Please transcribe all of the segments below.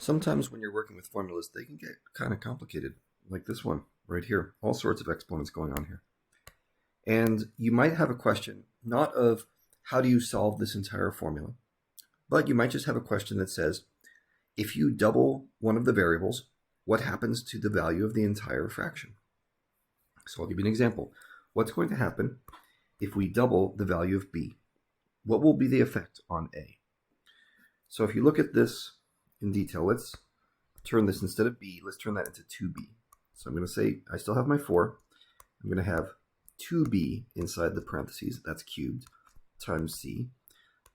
Sometimes when you're working with formulas, they can get kind of complicated, like this one right here. All sorts of exponents going on here. And you might have a question, not of how do you solve this entire formula, but you might just have a question that says, if you double one of the variables, what happens to the value of the entire fraction? So I'll give you an example. What's going to happen if we double the value of b? What will be the effect on a? So if you look at this in detail, let's turn this, instead of b, let's turn that into 2b. So I'm going to say I still have my 4. I'm going to have 2b inside the parentheses, that's cubed, times c,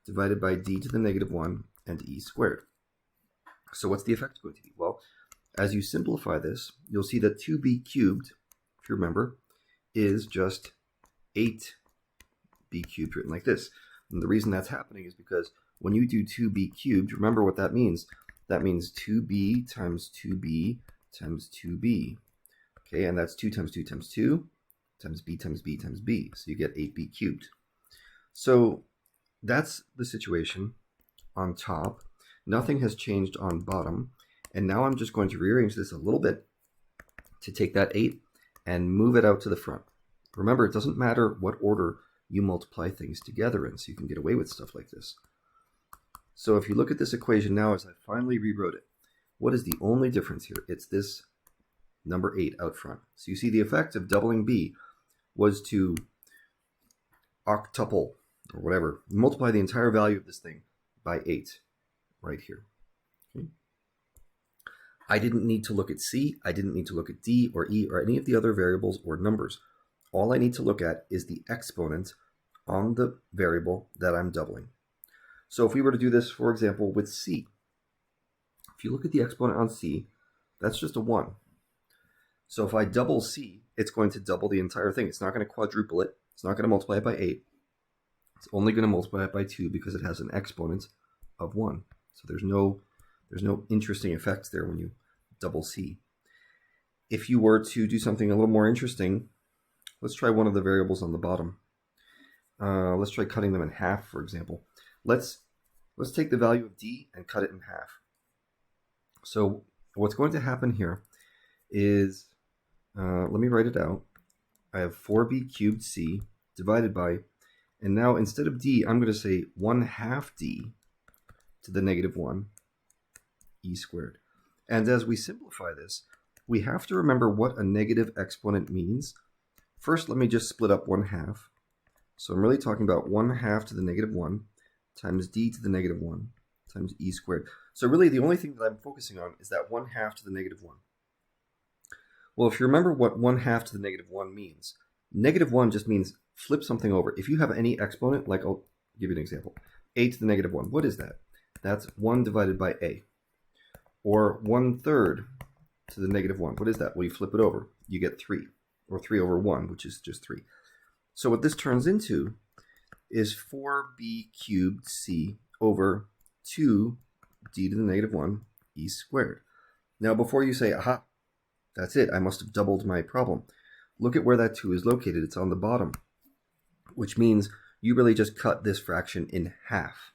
divided by d to the negative 1 and e squared. So what's the effect going to be? Well, as you simplify this, you'll see that 2b cubed, if you remember, is just 8b cubed written like this. And the reason that's happening is because when you do 2b cubed, remember what that means. That means 2b times 2b times 2b. Okay, and that's 2 times 2 times 2 times b times b times b. So you get 8b cubed. So that's the situation on top. Nothing has changed on bottom. And now I'm just going to rearrange this a little bit to take that 8 and move it out to the front. Remember, it doesn't matter what order you multiply things together in, so you can get away with stuff like this. So if you look at this equation now as I finally rewrote it, what is the only difference here? It's this number 8 out front. So you see the effect of doubling b was to octuple, or whatever, multiply the entire value of this thing by 8 right here. Okay. I didn't need to look at c, I didn't need to look at d or e or any of the other variables or numbers. All I need to look at is the exponent on the variable that I'm doubling. So if we were to do this, for example, with c, if you look at the exponent on c, that's just a 1. So if I double c, it's going to double the entire thing. It's not going to quadruple it. It's not going to multiply it by 8. It's only going to multiply it by 2 because it has an exponent of 1. So there's no interesting effects there when you double c. If you were to do something a little more interesting, let's try one of the variables on the bottom. Let's try cutting them in half, for example. Let's take the value of d and cut it in half. So what's going to happen here is, let me write it out. I have 4b cubed c divided by, and now instead of d, I'm going to say 1/2 d to the negative 1 e squared. And as we simplify this, we have to remember what a negative exponent means. First, let me just split up 1/2. So I'm really talking about 1/2 to the negative 1 times d to the negative 1 times e squared. So really the only thing that I'm focusing on is that 1/2 to the negative 1. Well, if you remember what 1/2 to the negative 1 means, negative 1 just means flip something over. If you have any exponent, like I'll give you an example, a to the negative 1, what is that? That's 1 divided by a. Or 1/3 to the negative 1, what is that? Well, you flip it over, you get 3, or 3 over 1, which is just 3. So what this turns into is 4b cubed c over 2d to the negative 1 e squared. Now before you say, aha, that's it, I must have doubled my problem, look at where that 2 is located. It's on the bottom, which means you really just cut this fraction in half.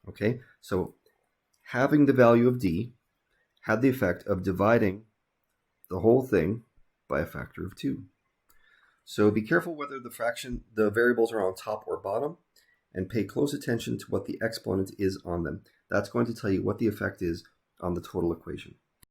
Okay, so having the value of d had the effect of dividing the whole thing by a factor of 2. So be careful whether the variables are on top or bottom, and pay close attention to what the exponent is on them. That's going to tell you what the effect is on the total equation.